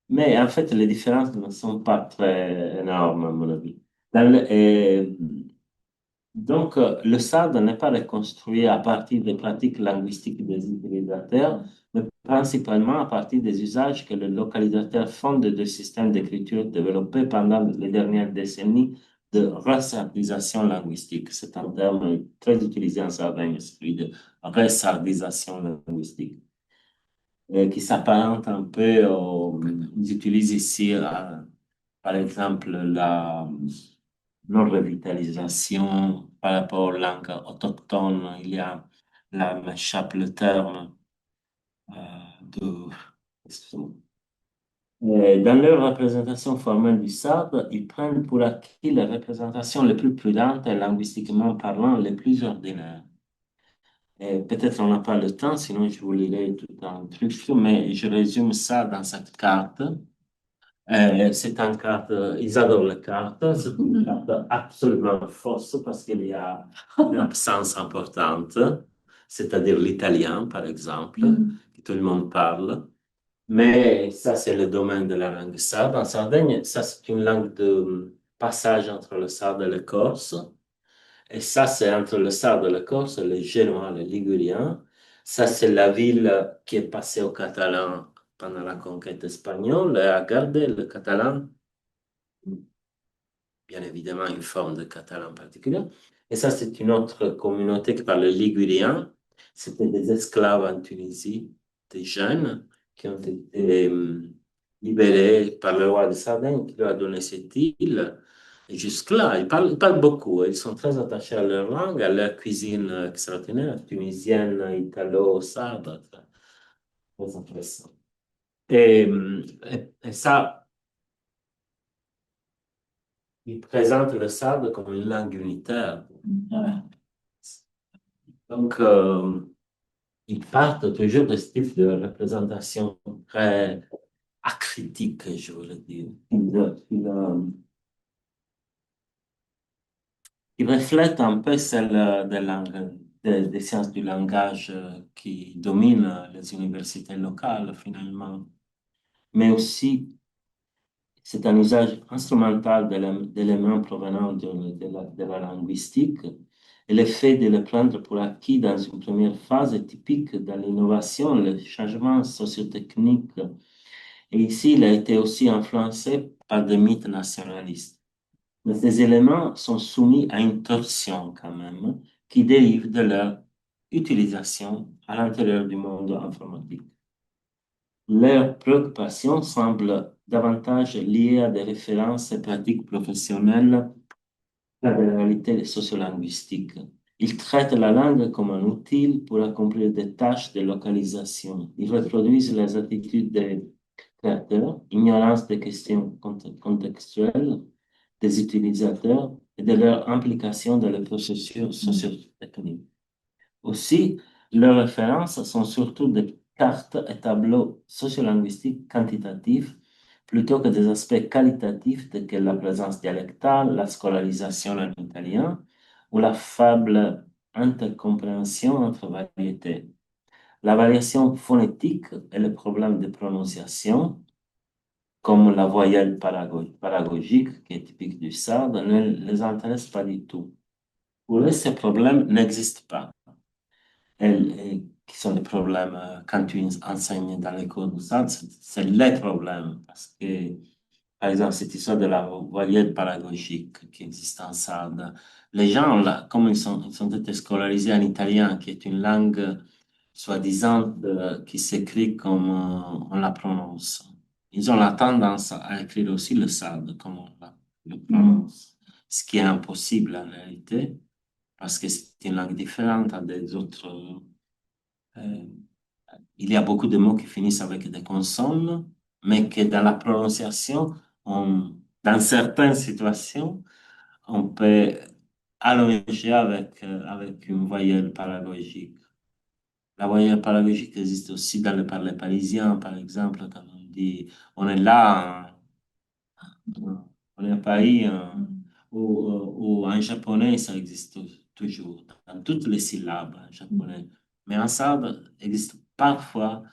Mais en fait, les différences ne sont pas très énormes, à mon avis. Donc, le SAD n'est pas reconstruit à partir des pratiques linguistiques des utilisateurs, mais principalement à partir des usages que les localisateurs font des systèmes d'écriture développés pendant les dernières décennies de ressardisation linguistique. C'est un terme très utilisé en Sardaigne, celui de ressardisation linguistique, qui s'apparente un peu ils utilisent ici, par exemple, la non-revitalisation par rapport aux langues autochtones. Il y a, là m'échappe le terme euh, de... excusez-moi. Dans leur représentation formelle du sarde, ils prennent pour acquis les représentations les plus prudentes et linguistiquement parlant les plus ordinaires. Et peut-être on n'a pas le temps, sinon je vous lirai tout un truc, mais je résume ça dans cette carte. C'est une carte, ils adorent les cartes, c'est une carte absolument fausse parce qu'il y a une absence importante, c'est-à-dire l'italien, par exemple, que tout le monde parle. Mais ça, c'est le domaine de la langue sarde. En Sardaigne, ça, c'est une langue de passage entre le sarde et le corse. Et ça, c'est entre le sarde et le corse, le génois, le ligurien. Ça, c'est la ville qui est passée au catalan pendant la conquête espagnole et a gardé le catalan, bien évidemment une forme de catalan particulière. Et ça, c'est une autre communauté qui parle le ligurien. C'était des esclaves en Tunisie, des jeunes qui ont été libérés par le roi de Sardaigne qui leur a donné cette île. Et jusque-là, ils parlent beaucoup. Ils sont très attachés à leur langue, à leur cuisine extraordinaire, tunisienne, italo-sarde. Très intéressant. Et, et ça, ils présentent le sarde comme une langue unitaire. Donc, ils partent toujours de ce type de représentation très acritique, je voulais dire. Il reflète un peu celle des sciences du langage qui dominent les universités locales, finalement. Mais aussi, c'est un usage instrumental d'éléments provenant de la linguistique. Et le fait de le prendre pour acquis dans une première phase est typique de l'innovation, le changement sociotechnique. Et ici, il a été aussi influencé par des mythes nationalistes. Mais ces éléments sont soumis à une torsion quand même, qui dérive de leur utilisation à l'intérieur du monde informatique. Leur préoccupation semble davantage liée à des références et pratiques professionnelles qu'à des réalités sociolinguistiques. Ils traitent la langue comme un outil pour accomplir des tâches de localisation. Ils reproduisent les attitudes des créateurs, ignorance des questions contextuelles des utilisateurs et de leur implication dans le processus socio-technique. Aussi, leurs références sont surtout des cartes et tableaux sociolinguistiques quantitatifs plutôt que des aspects qualitatifs tels que la présence dialectale, la scolarisation en italien ou la faible intercompréhension entre variétés. La variation phonétique et le problème de prononciation, comme la voyelle paragogique qui est typique du sarde, ne les intéresse pas du tout. Pour eux, ces problèmes n'existent pas. Qui sont les problèmes quand tu enseignes dans les cours du sarde, c'est les problèmes. Parce que, par exemple, cette histoire de la voyelle paragogique qui existe en sarde, les gens, là, comme ils ont été scolarisés en italien, qui est une langue soi-disant qui s'écrit comme on la prononce. Ils ont la tendance à écrire aussi le sarde comme on le prononce, ce qui est impossible en réalité, parce que c'est une langue différente à des autres. euh, il y a beaucoup de mots qui finissent avec des consonnes, mais que dans la prononciation, dans certaines situations, on peut allonger avec une voyelle paragogique. La voyelle paragogique existe aussi dans le parler parisien, par exemple, quand on dit on est là, on est à Paris, ou en japonais, ça existe toujours, dans toutes les syllabes en japonais. Mais en sarde, existe parfois,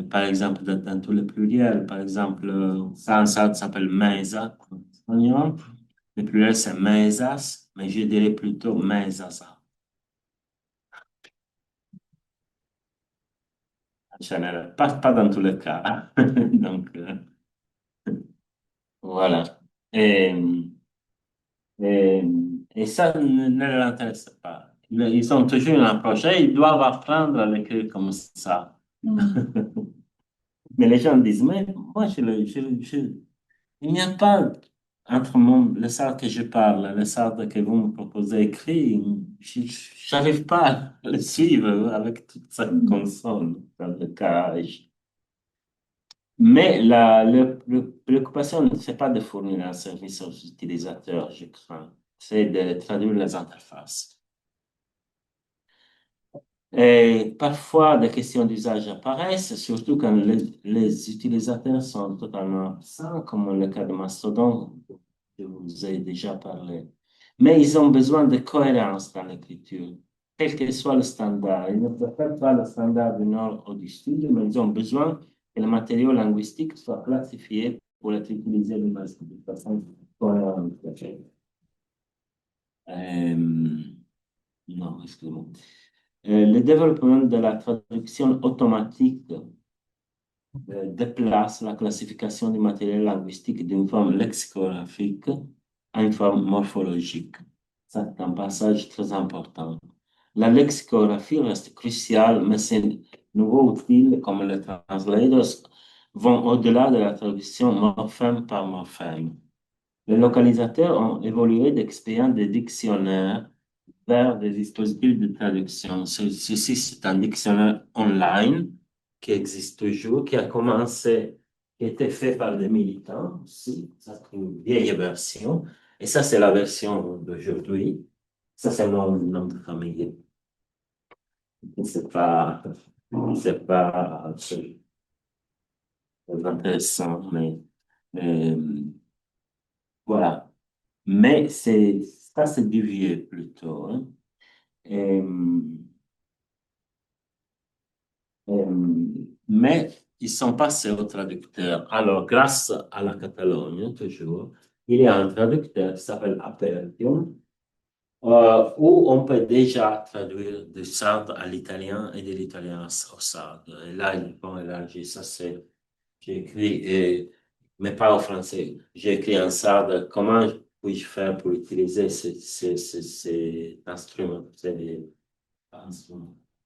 par exemple, dans tous les pluriels, par exemple, ça en sarde s'appelle mesa en espagnol. Le pluriel, c'est mesas, mais je dirais plutôt mesasa. En général, pas dans tous les cas. Donc, voilà. Et, et, et ça ne leur intéresse pas. Ils ont toujours une approche. Et ils doivent apprendre à l'écrire comme ça. Mais les gens disent, mais moi, il n'y a pas entre le sarde que je parle et le sarde que vous me proposez écrit, je n'arrive pas à le suivre avec toute cette consonne dans le carrage. Mais la préoccupation, ce n'est pas de fournir un service aux utilisateurs, je crains, c'est de traduire les interfaces. Et parfois, des questions d'usage apparaissent, surtout quand les utilisateurs sont totalement absents, comme le cas de Mastodon, je vous ai déjà parlé. Mais ils ont besoin de cohérence dans l'écriture, quel que soit le standard. Ils ne préfèrent pas le standard du nord ou du sud, mais ils ont besoin que le matériau linguistique soit classifié pour être utilisé de façon cohérente. Non, excusez-moi. Le développement de la traduction automatique déplace la classification du matériel linguistique d'une forme lexicographique à une forme morphologique. C'est un passage très important. La lexicographie reste cruciale, mais ces nouveaux outils comme les translators vont au-delà de la traduction morphème par morphème. Les localisateurs ont évolué d'expérience des dictionnaires vers des dispositifs de traduction. Ceci, c'est un dictionnaire online qui existe toujours, qui a commencé, qui a été fait par des militants aussi. Ça, c'est une vieille version. Et ça, c'est la version d'aujourd'hui. Ça, c'est mon nom de famille. C'est pas, c'est pas c'est intéressant, mais voilà. Mais ça, c'est du vieux plutôt, hein. Et, mais ils sont passés au traducteur. Alors, grâce à la Catalogne, toujours, il y a un traducteur qui s'appelle Apertium, où on peut déjà traduire du sarde à l'italien et de l'italien au sarde. Et là, ils vont élargir ça. J'ai écrit, mais pas au français. J'ai écrit en sarde. Comment puis-je faire pour utiliser cet instrument?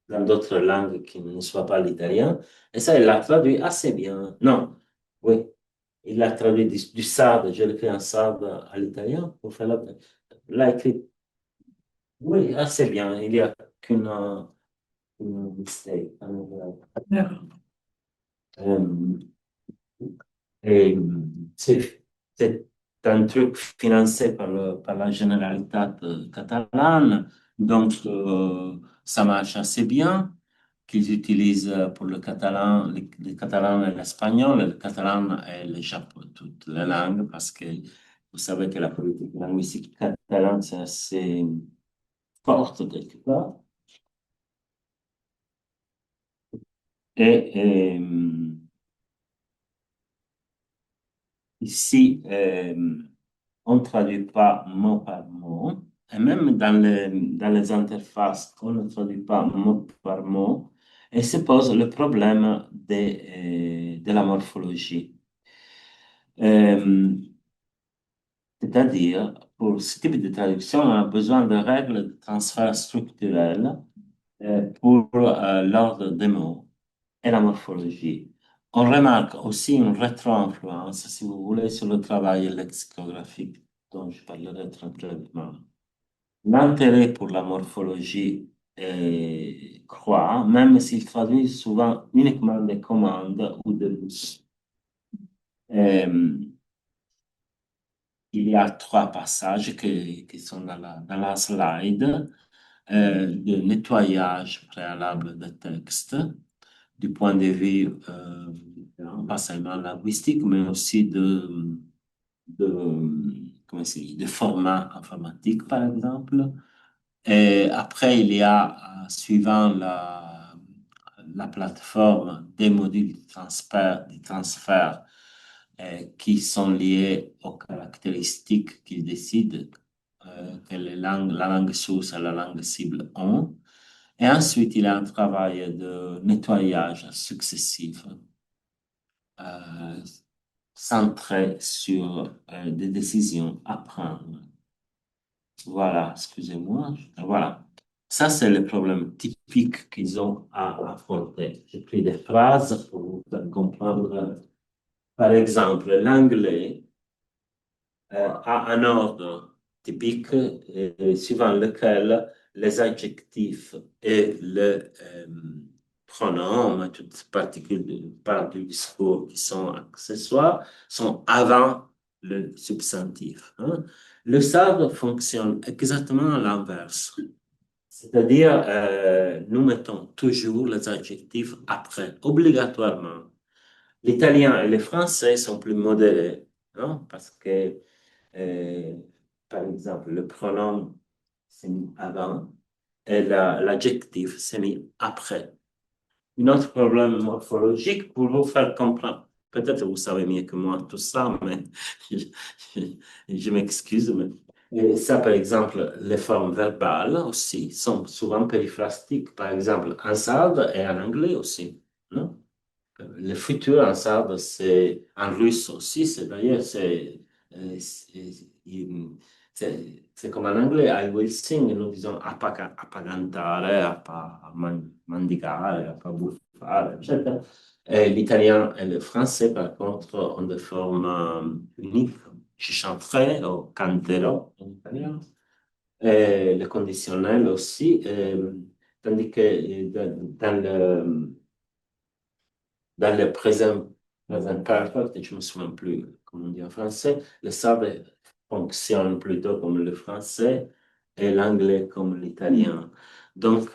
Dans d'autres langues qui ne soient pas l'italien. Et ça, il l'a traduit assez bien. Non, oui, il l'a traduit du sarde. Je l'ai écrit en sarde à l'italien pour faire la. L'a écrit, oui, assez bien. Il n'y a qu'une mistake. Euh, et c'est un truc financé par la Generalitat catalane. Donc, ça marche assez bien. Qu'ils utilisent pour le catalan, le catalan et l'espagnol, le catalan et le japonais, toutes les langues, parce que vous savez que la politique linguistique catalane, c'est assez forte quelque part. Et ici, on ne traduit pas mot par mot, et même dans les interfaces, on ne traduit pas mot par mot, et se pose le problème de la morphologie. Euh, C'est-à-dire, pour ce type de traduction, on a besoin de règles de transfert structurel pour l'ordre des mots et la morphologie. On remarque aussi une rétro-influence, si vous voulez, sur le travail lexicographique dont je parlerai très brièvement. L'intérêt pour la morphologie croît, même s'il traduit souvent uniquement des commandes ou des boutons. Euh, il y a trois passages qui sont dans la slide de nettoyage préalable de texte du point de vue pas seulement linguistique, mais aussi comment c'est, de format informatique, par exemple. Et après, il y a, suivant la plateforme, des modules de transfert qui sont liés aux caractéristiques qu'ils décident que la langue source et la langue cible ont. Et ensuite, il y a un travail de nettoyage successif euh, centré sur des décisions à prendre. Voilà, excusez-moi. Voilà. Ça, c'est le problème typique qu'ils ont à affronter. J'ai pris des phrases pour vous faire comprendre. Par exemple, l'anglais a un ordre typique suivant lequel les adjectifs et le pronom, toutes particules part du discours qui sont accessoires, sont avant le substantif. Hein. Le sabre fonctionne exactement à l'inverse. C'est-à-dire, nous mettons toujours les adjectifs après, obligatoirement. L'italien et le français sont plus modérés, hein, parce que euh, par exemple, le pronom s'est mis avant et l'adjectif s'est mis après. Un autre problème morphologique pour vous faire comprendre. Peut-être vous savez mieux que moi tout ça, mais je, je m'excuse. Mais et ça, par exemple, les formes verbales aussi sont souvent périphrastiques. Par exemple, en sarde et en anglais aussi. Non? Le futur en sarde, c'est en russe aussi. C'est d'ailleurs, c'est comme en anglais, I will sing. Nous disons appagantare, mandigare, appabuffare, etc. Et l'italien et le français, par contre, ont des formes uniques. Je chanterai ou canterò en italien. Et le conditionnel aussi. Tandis que dans le présent perfect, je ne me souviens plus comment on dit en français, le sabre fonctionne plutôt comme le français et l'anglais comme l'italien. Donc,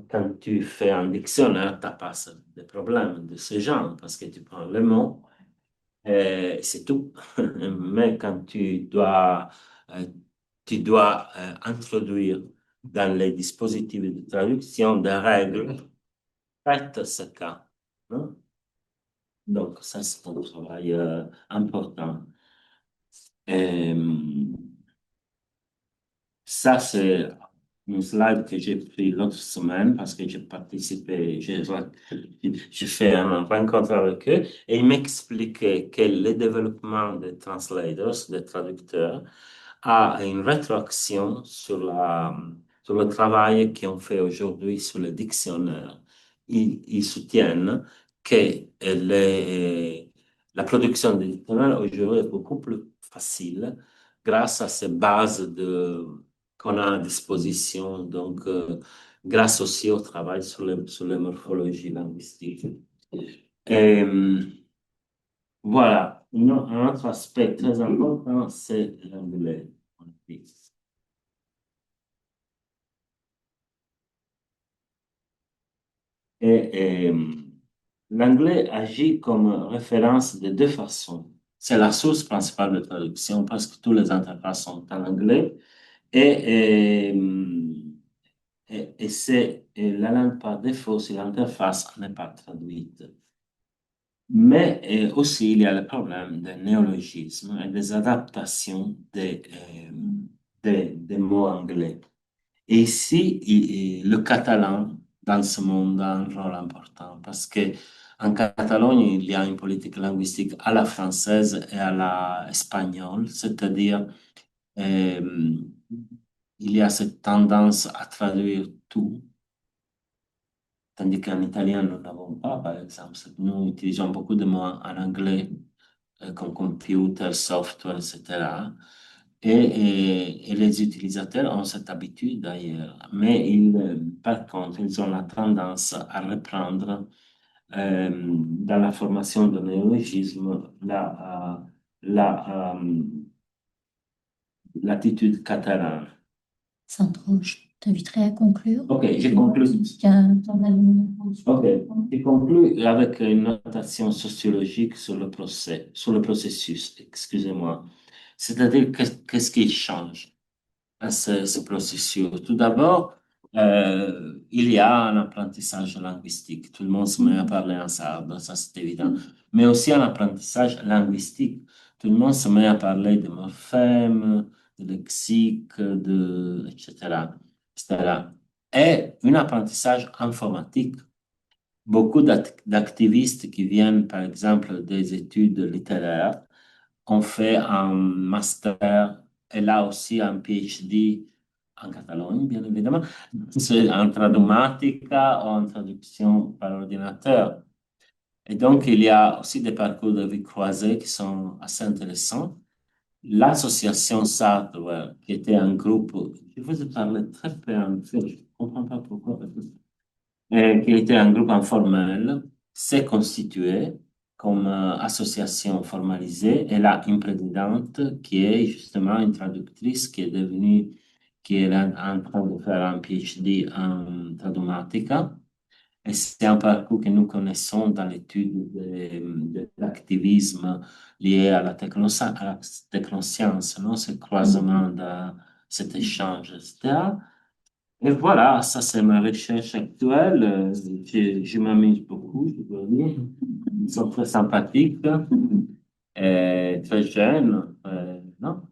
quand tu fais un dictionnaire, tu n'as pas de problème de ce genre parce que tu prends le mot et c'est tout. Mais quand euh, tu dois introduire dans les dispositifs de traduction des règles faites ce cas. Hein. Donc, ça, c'est un travail important. Et, ça, c'est une slide que j'ai pris l'autre semaine parce que j'ai participé, j'ai fait une rencontre avec eux et ils m'expliquaient que le développement des translators, des traducteurs, a une rétroaction sur le travail qu'on fait aujourd'hui sur le dictionnaire. Ils soutiennent que la production des dictionnaires aujourd'hui est beaucoup plus facile grâce à ces bases qu'on a à disposition, donc grâce aussi au travail sur les morphologies linguistiques. Et, voilà, un autre aspect très important, c'est l'anglais. Et l'anglais agit comme référence de deux façons. C'est la source principale de traduction parce que toutes les interfaces sont en anglais et, et c'est la langue par défaut si l'interface n'est pas traduite. Mais aussi, il y a le problème des néologismes et des adaptations des mots anglais. Et ici, le catalan, dans ce monde, a un rôle important parce que en Catalogne, il y a une politique linguistique à la française et à la espagnole, c'est-à-dire euh, il y a cette tendance à traduire tout, tandis qu'en italien, nous n'avons pas, par exemple. Nous utilisons beaucoup de mots en anglais, comme computer, software, etc. Et les utilisateurs ont cette habitude d'ailleurs, mais par contre, ils ont la tendance à reprendre dans la formation de néologisme, l'attitude catalane. Sandro, je t'inviterai à conclure. Ok, j'ai conclu. Ok, j'ai conclu avec une notation sociologique sur le processus, excusez-moi. C'est-à-dire, qu'est-ce qui change à ce processus? Tout d'abord, il y a un apprentissage linguistique. Tout le monde se met à parler ensemble, ça c'est évident. Mais aussi un apprentissage linguistique. Tout le monde se met à parler de morphèmes, de lexique, etc., etc. Et un apprentissage informatique. Beaucoup d'activistes qui viennent, par exemple, des études littéraires, ont fait un master et là aussi un PhD en Catalogne, bien évidemment, c'est en tradumatica ou en traduction par ordinateur. Et donc, il y a aussi des parcours de vie croisés qui sont assez intéressants. L'association Sadwell, qui était un groupe, je vous ai parlé très peu en fait, je ne comprends pas pourquoi, qui était un groupe informel, s'est constitué comme association formalisée. Elle a une présidente qui est justement une traductrice qui est en train de faire un PhD en tradumatica. Et c'est un parcours que nous connaissons dans l'étude de l'activisme lié à la technoscience, non? Ce croisement de cet échange, etc. Et voilà, ça c'est ma recherche actuelle. Je m'amuse beaucoup, je dois dire. Ils sont très sympathiques, et très jeunes, non?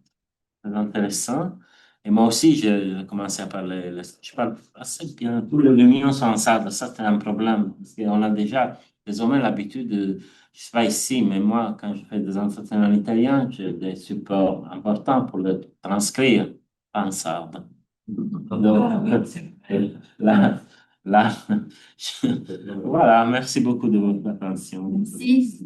Très intéressant. Et moi aussi, j'ai commencé à parler. Je parle assez bien. Tous les réunions sont en salle. Ça, c'est un problème. Parce qu'on a déjà désormais l'habitude de. Je ne sais pas ici, mais moi, quand je fais des entretiens en italien, j'ai des supports importants pour le transcrire en salle. Donc, là, là, voilà, merci beaucoup de votre attention. Merci.